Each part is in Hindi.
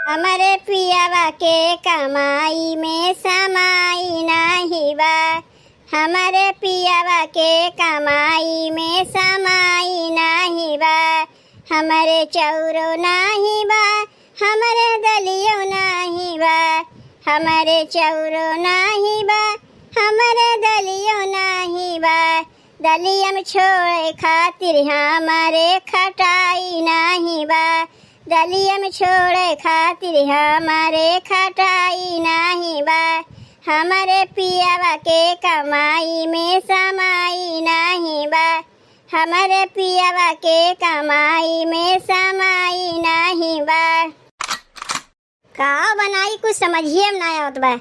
हमारे पियावा के कमाई में समाई नाही बा। हमारे पियावा के कमाई में समाई नाही बा। हमारे चौरो नाही बा, हमारे दलियो नाही बा। हमारे चौरो नाही बा, हमारे दलियो नाही बा। दलियम छोड़े खातिर हमारे खटाई नाही बा। दलियम छोड़े खातिर हमारे खटाई नाही बा। हमारे पियावा के कमाई में समाई नाही बा। हमारे पियावा के कमाई में समाई नाही बा। का बनाई कुछ समझिए ना आवत बा।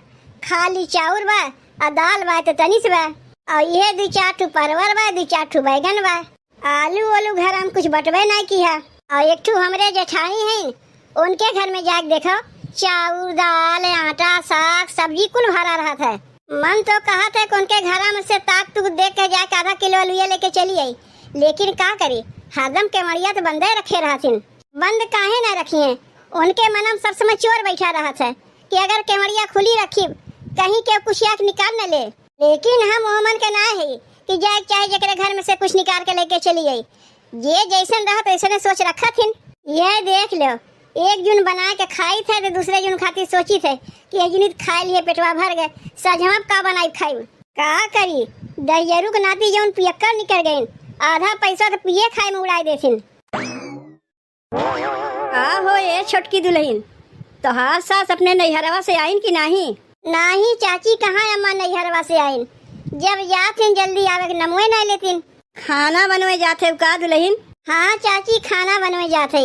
खाली चाउर बा आ दाल बा तो तनिस बा और ये 2-4 ठू परवर बा, 2-4 ठू बैगन बा। आलू वालू घर हम कुछ बटवे नहीं किया। और एक ठू हमरे जेठानी हैं, उनके घर में जाके देखो चाउर दाल आटा साग सब्जी कुल भरा रहा था। मन तो कहा था कि उनके घर में से ताक तुक देख के जाके आधा किलो आलूया लेके चली आई, लेकिन का करी हरदम केवड़िया तो बंदे रखे रहथिन। बंद काहे ना रखी है, उनके मनम सब समय चोर बैठा रहा था कि अगर केवड़िया खुली रखी कहीं के कुछ याक निकाल न ले। लेकिन हम ओमन के ना है कि जाए चाहे जकरे घर में से कुछ निकाल के लेके चली आई। ये जैसन रहा तैसने सोच रखा थिन। यह देख लो एक जून बना के खाई थे तो दूसरे जून खातिर सोची थे कि एक जून खा लिए पेटवा भर गए। सजवा का बनाई खाई का करी दहियरू के नाती जौन पियक्कर निकल गए, आधा पैसा तो पिए खाए में उड़ाई देथिन। का हो ये छोटकी दुल्हन, तोहार सास अपने नैहरवा से आइन कि नहीं? नहीं चाची, कहाँ अम्मा नैहरवा से आइन। जब जाथिन जल्दी आवे के नमवे नहीं लेतिन। खाना बनवे जाते हो का दुल्हन? हाँ चाची, खाना बनवे जाते,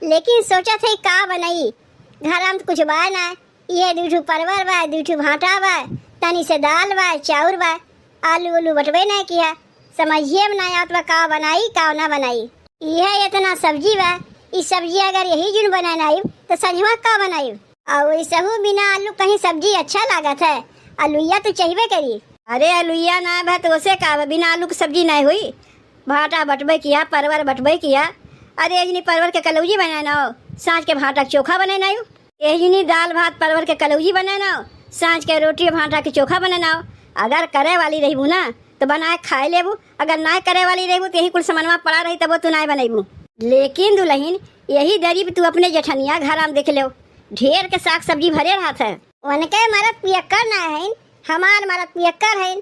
लेकिन सोचा थे का बनाई। घर में कुछ बा ना, ये 2 ठू परवर बा, 2 ठू भाटा बा, तनी से दाल बा, चाउर बा, आलू उलू बटवे नहीं किया। समझिए ना आवत बा का बनाई का ना बनाई। यह इतना सब्जी बा, इस सब्जी अगर यही जुन बनाना तो सजवा का बनाई। और वैसहू बिना आलू कहीं सब्जी अच्छा लागत है, आलूया तो चाहिए करी। अरे आलूया ना बा तो उसे का बिना आलू की सब्जी नहीं हुई। भाटा बटबे किया, परवर बटबे किया। अरे एजनी परवर के कलौजी बनाना हो, सांझ के भाटा के चोखा बनाना हो। एजनी दाल भात परवर के कलौजी बनाना हो, सांझ के रोटी भाटा के चोखा बनाना हो। अगर करे वाली रही ना तो बना खाए लेबू, अगर ना करे वाली रही तो यही कुल सामानवा पड़ा रही तब तू ना बनाईबू। लेकिन दुल्हन यही दरीब तू अपने जेठनिया घर में देख लो, ढेर के साग सब्जी भरे रहत है। उनके मरद पियक्कर ना है, हमार मरद पियक्कर है।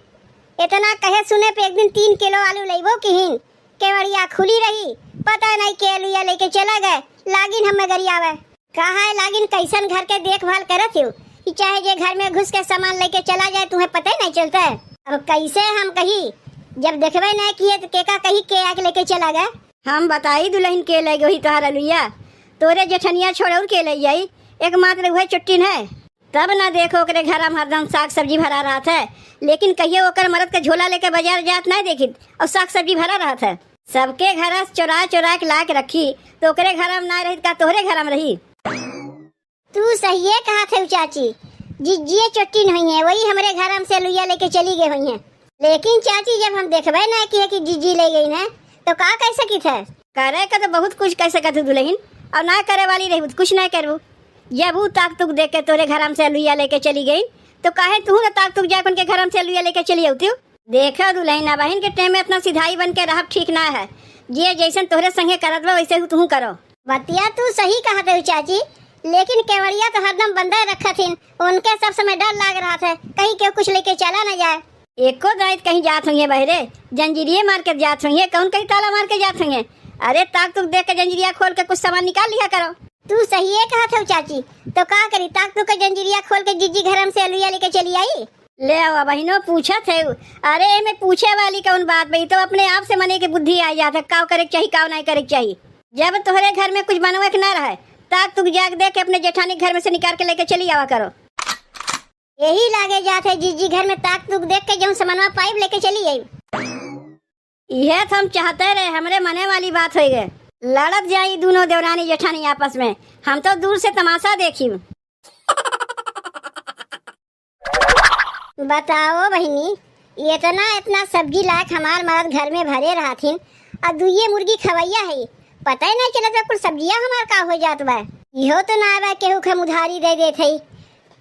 इतना कहे सुने पे एक दिन 3 किलो आलू लेबो किहिन, केवड़िया खुली रही, पता नहीं के आलूया लेके चला गए। लागिन हमें गरियावे कहा है, लागिन कैसन घर के देखभाल करत हो कि चाहे जे घर में घुस के सामान लेके चला जाए तुम्हें पता ही नहीं चलता है। अब कैसे हम कही, जब देखबे नहीं किए तो केका कही के आके लेके चला गए। हम बताई दुल्हन के ले गई तोहरा लुइया, तोरे जेठनिया छोड़ के ले जाई, एक मात्र वह चुट्टिन है। तब ना देखो ओकरे घर में हरदम साग सब्जी भरा रहा था, लेकिन कहियो ओकर मरद के झोला लेके बाजार जात नहीं देखी और साग सब्जी भरा रहा था। सबके घर से चुरा चुरा के ला के रखी तो ओकरे घर में ना रही का तोहरे घर में रही। तू सही कहा थे चाची, जिज्जिए चुट्टिन हुई है, वही हमारे घर में से लुइया लेके चली गई हुई है। लेकिन चाची जब हम देखबे ना किए कि जिज्जी ले गई ना तो का कैसे की थे। करे का तो बहुत कुछ कैसे कर दुल्हन, और ना करे वाली रही तो कुछ नहीं करबू। जब वो ताक तुक देख के तोरे घर में से लुइया लेके चली गई तो काहे तू ना ताक तुक जाकर उनके घर में से लुइया लेके चली आती। देखा दुल्हन बहन के टाइम में इतना सिधाई बन के रह ठीक ना है। ये जैसन तोहरे संगे करत बा वैसे तू करो। बतिया तू सही कहा थे चाची, लेकिन केवड़िया तो हरदम बंदा रखा थी, उनके सब समय डर लाग रहा था कहीं के कुछ लेके चला न जाए। एको दायित कहीं जात होंगे बहरे, जंजीरिये मार के जात होंगे, कौन कहीं ताला मार के जात होंगे। अरे ताक तुक देख के जंजीरिया खोल के कुछ सामान निकाल लिया करो। तू सही कहा था चाची, तो का करी ताक तुक के जंजीरिया खोल के जिज्जी घर से अलुया लेके चली आई। ले आओ बहनों पूछा थे। अरे मैं पूछे वाली कौन बात भाई, तो अपने आप से मने की बुद्धि आ जाता काव करे चाहिए काव नहीं करे चाहिए। जब तुम्हारे घर में कुछ बनवे के ना रहे ताक तुक जाग दे के अपने जेठानी घर में से निकाल के लेके चली आवा करो। यही लागे जाते जिज्जी घर में ताक तुक देख के जो सामानवा पाइप लेके चली आई। यह तो हम चाहते रहे, हमरे मने वाली बात हो गए। लड़त जाई दोनों देवरानी जेठानी आपस में, हम तो दूर से तमाशा देखी। बताओ बहनी, इतना सब्जी लाख हमार मर्द घर में भरे रहथिन और दुइये मुर्गी खवैया है, पता ही नहीं चलता कुछ सब्जियां हमार का हो जात बा। इहो तो ना बा केहू के उधारी दे देत हई।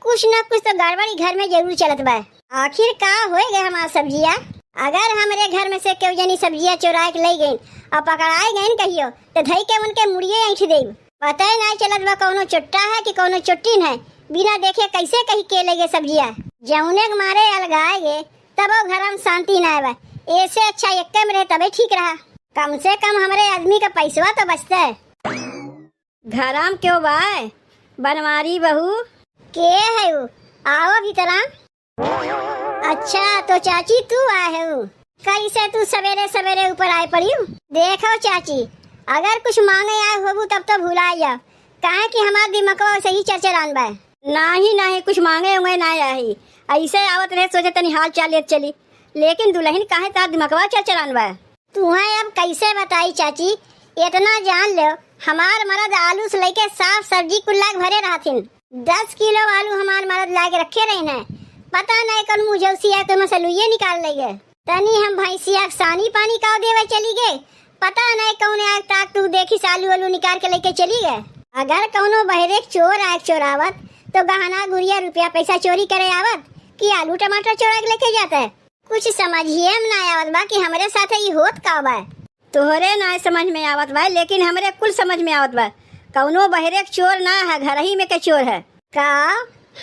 कुछ न कुछ तो गड़बड़ी घर में जरूर चलत बा। आखिर का होए गए हमार सब्जिया? अगर हमरे घर में से केहू जनी सब्जिया चुरा के ले गईन और पकड़ाए गईन कहियो तो धई के उनके मुड़िए ऐठ देब। पता ही नहीं चलत बा कौनो चुट्टा है कि कौनो चुट्टीन है। बिना देखे कैसे कहीं के ले गए सब्जिया। जौने के मारे अलगाए गए तब घर में शांति ना बा। ऐसे अच्छा एक में रहे तबे ठीक रहा। कम से कम हमारे आदमी का पैसवा तो बचता है। घराम क्यों बाय बनवारी बहू? के है वो? आओ भीतरा। अच्छा तो चाची तू आए हो? कैसे तू सवेरे सवेरे ऊपर आए पड़ी हो? देखो चाची, अगर कुछ मांगे आए होबू तब तो भुला जाओ। काहे कि हमार दिमागवा सही चरचरान बा। नहीं कुछ मांगे होंगे ना आई। ऐसे आवत रहे सोचे तनी हाल चाल लेत चली। लेकिन दुल्हन काहे तार दिमागवा चरचरान बा? तुम्हें अब कैसे बताई चाची? इतना जान लो हमार मर्द आलू से लेके साफ सब्जी कुल्ला भरे रहथिन। 10 किलो आलू हमार मर्द ला के रखे रहे हैं। पता नहीं कल मुझौसिया तो मसलुए निकाल ले गए। तनी हम भैंसिया सानी पानी का देवे चली गए। पता नहीं कौन आग ताक तू देखी आलू आलू निकाल के लेके चली गए। अगर कौनो बहरे चोर आग चोरावत तो गहना गुड़िया रुपया पैसा चोरी करे आवत कि आलू टमाटर चोरा के लेके जाता है? कुछ समझिए में ना आवत बा कि हमारे साथ ही होत का बा। तोहरे ना समझ में आवत बा लेकिन हमरे कुल समझ में आवत बा। कौनो बहरे चोर ना है, घर ही में के चोर है। का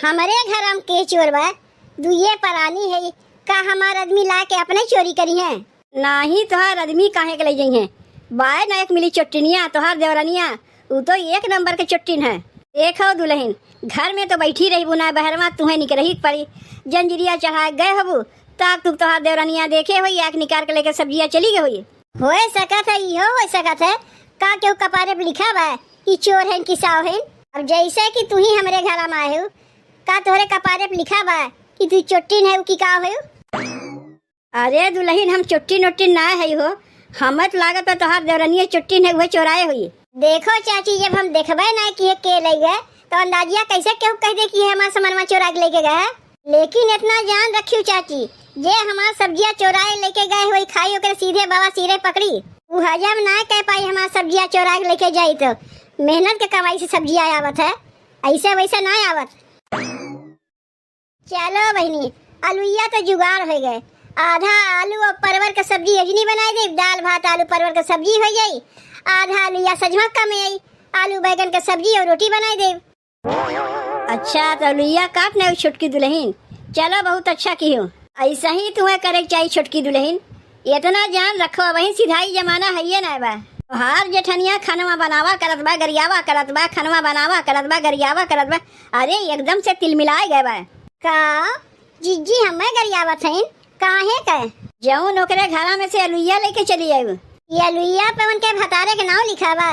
हमारे घर में के चोर बा? दुए परानी है का हमार आदमी ला के अपने चोरी करी है? नहीं तोहार आदमी काहे के ले जाई है? बाय ना एक मिली चुट्टिनिया तोहार देवरानिया वो तो एक नंबर के चुट्टिन है। देखो दुल्हन घर में तो बैठी रही बुना बहरवा तुम्हें निकरही पड़ी। जंजीरिया चढ़ा गए हबू ताक तुक तोहार देवरानिया देखे हुई आग निकाल के लेके सब्जियां चली गई हुई। हो सकत है इहो हो सकत है का क्यों कपारे पे लिखा बा कि चोर है कि साव है। अब जैसे कि तू ही हमारे घर में आए हो का तोहरे कपारे पे लिखा बा कि तू चुट्टिन है कि का है? अरे दुल्हन हम चुट्टी नोट्टी ना है हो। हमें तो लागत है तोहार देवरानिया चुट्टिन है वह चोराए हुई। देखो चाची जब हम देखबे ना कि के ले गए तो अंदाजिया कैसे क्यों कह दे कि हमारा सामान चोरा के लेके गए। लेकिन इतना जान रखियो चाची जे हमार सब्जियां चोराए लेके गए हुई खाई होकर सीधे बाबा सिरे पकड़ी वो हजम ना कह पाई हमार सब्जियां चोरा के लेके जाई तो मेहनत के कमाई से सब्जियां आवत है ऐसे वैसे ना आवत। चलो बहनी आलूया तो जुगाड़ हो गए। आधा आलू और परवर का सब्जी यजनी बनाई दे। दाल भात आलू परवर का सब्जी हो जाई। आधा आलूया सजमा का में आई आलू बैगन का सब्जी और रोटी बनाई दे। अच्छा तो लुइया काटने छुटकी दुल्हन चलो बहुत अच्छा की हो। ऐसा ही तुम्हें करे चाहिए छुटकी दुल्हन। इतना जान रखो वही सिधाई जमाना है ये ना बा। हार जेठनिया खनवा बनावा करत बा गरियावा करत बा खनवा बनावा करत बा गरियावा करत बा। अरे एकदम से तिल मिलाए गए बा। का जीजी हमें गरियावा थे काहे का? जाऊं नौकरे घरा में से अलुइया लेके चली आई। ये अलुइया पे उनके भतारे के नाम लिखा बा।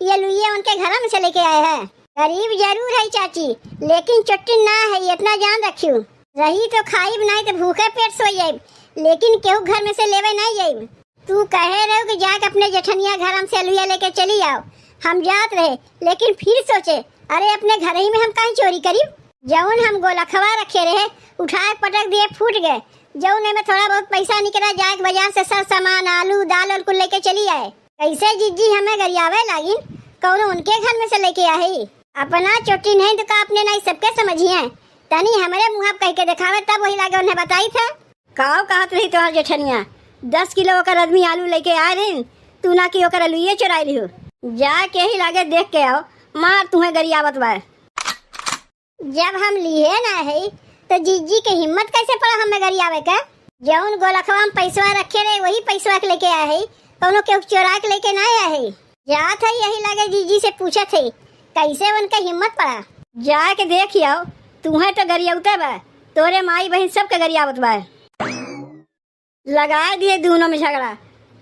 ये अलुइया उनके घर में से लेके आए हैं। गरीब जरूर है चाची लेकिन चुट्टी ना है इतना जान रखियो। रही तो खाइब नहीं तो भूखे पेट सो जाइब लेकिन केहू घर में से लेवे नहीं जाइब। तू कहे रहो कि जाके अपने जेठनिया घर से अलुइया लेके चली आओ। हम जात रहे लेकिन फिर सोचे अरे अपने घर ही में हम कहीं चोरी करी। जौन हम गोलखवा रखे रहे उठाए पटक दिए फूट गए। जौन में थोड़ा बहुत पैसा निकला जाए बाजार से सब सामान आलू दाल और कुल लेके चली आए। कैसे जीजी हमें गरियावे लागिन कौनो उनके घर में से लेके आए। अपना चोटी नहीं तो का अपने नहीं सबके समझिए। तनी हमारे मुँह कह के दिखावे तब वही लागे उन्हें बताई था। काव कहत रही तोहर जेठनिया 10 किलो ओकर आदमी आलू लेके आए रही तू ना कि ओकर आलूए चुराई रही हो। जाके ही लागे देख के आओ मार तुम्हें गरियावत बा। जब हम लिए ना है तो जीजी के हिम्मत कैसे पड़ा हमें गरियावे का? जौन गोलखवा में पैसवा रखे रहे वही पैसवा के लेके आए है कौनो के चोरा के लेके ना आए है। जात है यही लागे जीजी से पूछा थे कैसे उनका हिम्मत पड़ा। जाके देख आओ तुम्हें तो गरियावते बा तोरे माई बहन सब के गरियावत बा। लगा दिए दोनों में झगड़ा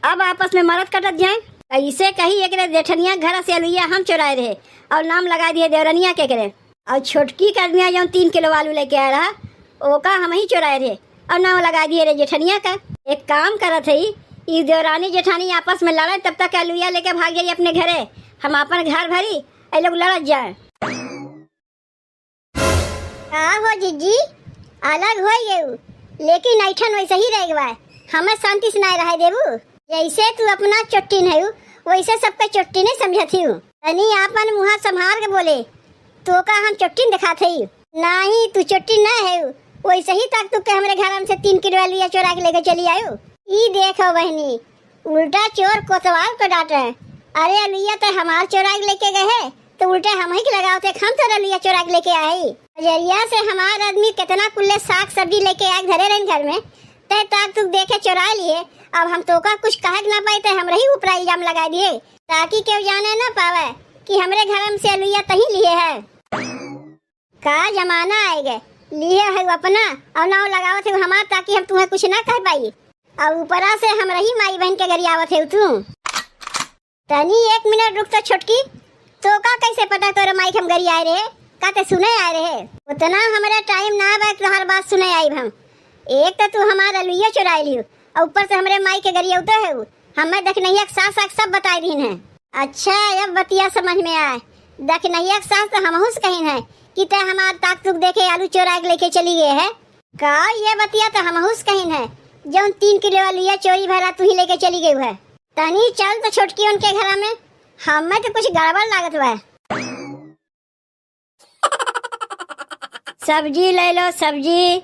अब आपस में मरद कटत जाए। ऐसे कही एक जेठनिया घर से अलुइया हम चुराए रहे और नाम लगा दिए देवरनिया के करे। और छोटकी के आदमी जो 3 किलो आलू लेके आया रहा ओका हम ही चुराए रहे और नाम लगा दिए रे जेठनिया का। एक काम करत है ये देवरानी जेठानी आपस में लड़े तब तक अलुइया लेके भाग जाइए अपने घरे। हम अपन घर भरी ए लोग लड़त जाए। का हो जीजी अलग हो गए लेकिन ऐठन वैसे ही रह गए। हमें शांति से नहीं रह देबू। जैसे तू अपना चुट्टी नहीं वैसे सबके चुट्टी नहीं समझती हूँ। तनी आपन मुँह संभाल के बोले, तो का हम चोटी दिखाते ही नहीं, तू चोटी ना है वैसे ही तक तू के हमरे घर से 3 किलो लिया चोरा के लेके चली आयो। ई देखो बहनी, उल्टा चोर कोतवाल को डांटे। अरे लिया तो हमार चोरा के लेके गए है तो उल्टे हम ही लगाओ थे, हम तो लिया चोरा के लेके आए। जरिया से हमार आदमी कितना कुल्ले साग सब्जी लेके आए घरे रहे घर में, तय तक तू देखे चोरा लिए। अब हम तो का कुछ कह ना पाए थे, हम रही ऊपर इल्जाम लगा दिए ताकि केव जाने ना पावे कि हमरे घर से लिया तही लिए है। का जमाना आएगा, लिए है अपना और नाव लगाओ थे हमार ताकि हम तुम्हें कुछ ना कह पाई। और ऊपरा से हम रही माई बहन के गरिया आवत है तू। तनी 1 मिनट रुक तो छोटकी, तो का कैसे पता तोरे माई हम गरिया आए रहे, का ते सुने आए रहे। उतना हमारा टाइम ना बा तोहर बात सुने आई हम। एक तो तू हमारा लुइया चुरा लियो और ऊपर से हमरे माई के गरिया उतर है। हमें देख नहीं सास सास सब बता दी है। अच्छा अब बतिया समझ में आए। देख नहीं सास तो हम कहीं है कि ते हमार ताक तुक देखे आलू चोरा के लेके चली गए है। का ये बतिया तो हम कहीं है जौन 3 किलो वाली चोरी भरा तू ही लेके चली गई है। तनी चल तो छोटकी उनके घर में, हमें तो कुछ गड़बड़ लागत हुआ है। सब्जी ले लो, सब्जी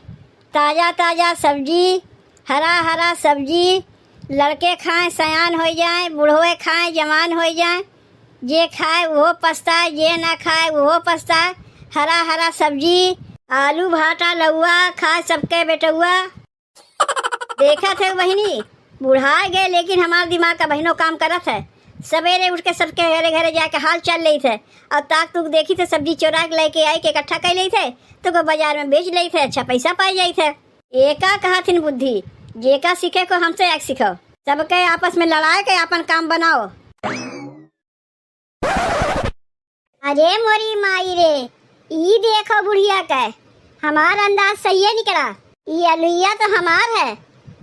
ताजा ताजा सब्जी, हरा हरा सब्जी। लड़के खाएं सयान हो जाए, बूढ़ोए खाएं जवान हो जाए। जे खाए वो पछताए, जे ना खाए वो पछताए। हरा हरा सब्जी, आलू भाटा लौआ खाए सबके बेटुआ। देखा थे बहनी, बुढ़ा गए लेकिन हमारा दिमाग का बहनों काम करत है। सवेरे उठ के सबके घरे घरे जाके हाल चल रही थे और ताक तुक देखी थे सब्जी चोरा के लेके आई के इकट्ठा कर ली थे तो को बाजार में बेच ली थे, अच्छा पैसा पाई जाई थे। एका कहा थिन बुद्धि, जेका सीखे को हमसे एक सीखो। सबके आपस में लड़ाए के अपन काम बनाओ। अरे मोरी माई रे, ई देखो बुढ़िया का हमार अंदाज सही है निकला। ये अलुइया तो हमार है,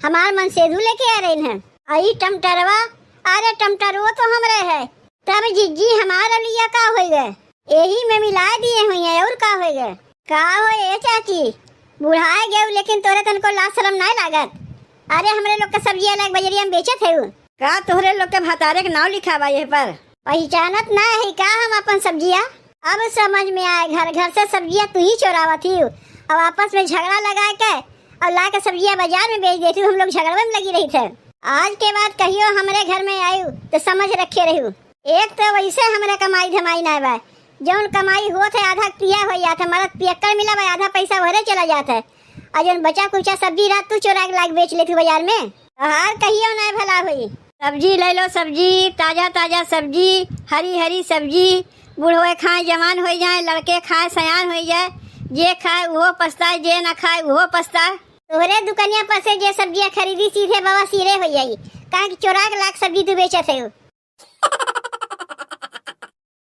हमार मन से लेके आ रहे हैं। आई टमटरवा, अरे टमटरवा तो हमरे है। तब जिज्जी हमार अलुइया का हो गए, यही में मिला दिए हुई है और का हो गए। का हो चाची, बुढ़ाए गए लेकिन तोरे तन को लाज शर्म नहीं लागत। अरे हमरे लोग का सब्जी अलग बजरिया में बेचत है। का तोहरे लोग के भतारे के नाव लिखा बा ये पर? पहचानत ना है का हम अपन सब्जिया? अब समझ में आए, घर घर से सब्जियां तू ही चोरावा थी और आपस में झगड़ा लगा के और ला के सब्जियां बाजार में बेच देती। हम लोग झगड़ा में लगी रही थे। आज के बाद कहियो हमारे घर में आयु तो समझ रखे रहू। एक तो वैसे हमारे कमाई धमाई ना बा, जौन कमाई होत है आधा पिया हो जाता, मरद पियक्कर मिला बा, आधा पैसा भरे चला जाता है। और जौन बचा कुचा सब्जी रात तू चोरा के लाके बेच लेती बाजार में, हार कहियो ना भला हुई। सब्जी ले लो, सब्जी ताजा ताजा सब्जी, हरी हरी सब्जी। बूढ़ोए खाए जवान हो जाए, लड़के खाए सयान हो जाए। जे खाए वो पछताए, जे ना खाए वो पछताए। तोहरे दुकानिया पर से जे सब्जियां खरीदी सीधे बाबा सीरे हो जाई, कहा कि चोरा के लाख सब्जी तू बेचत है।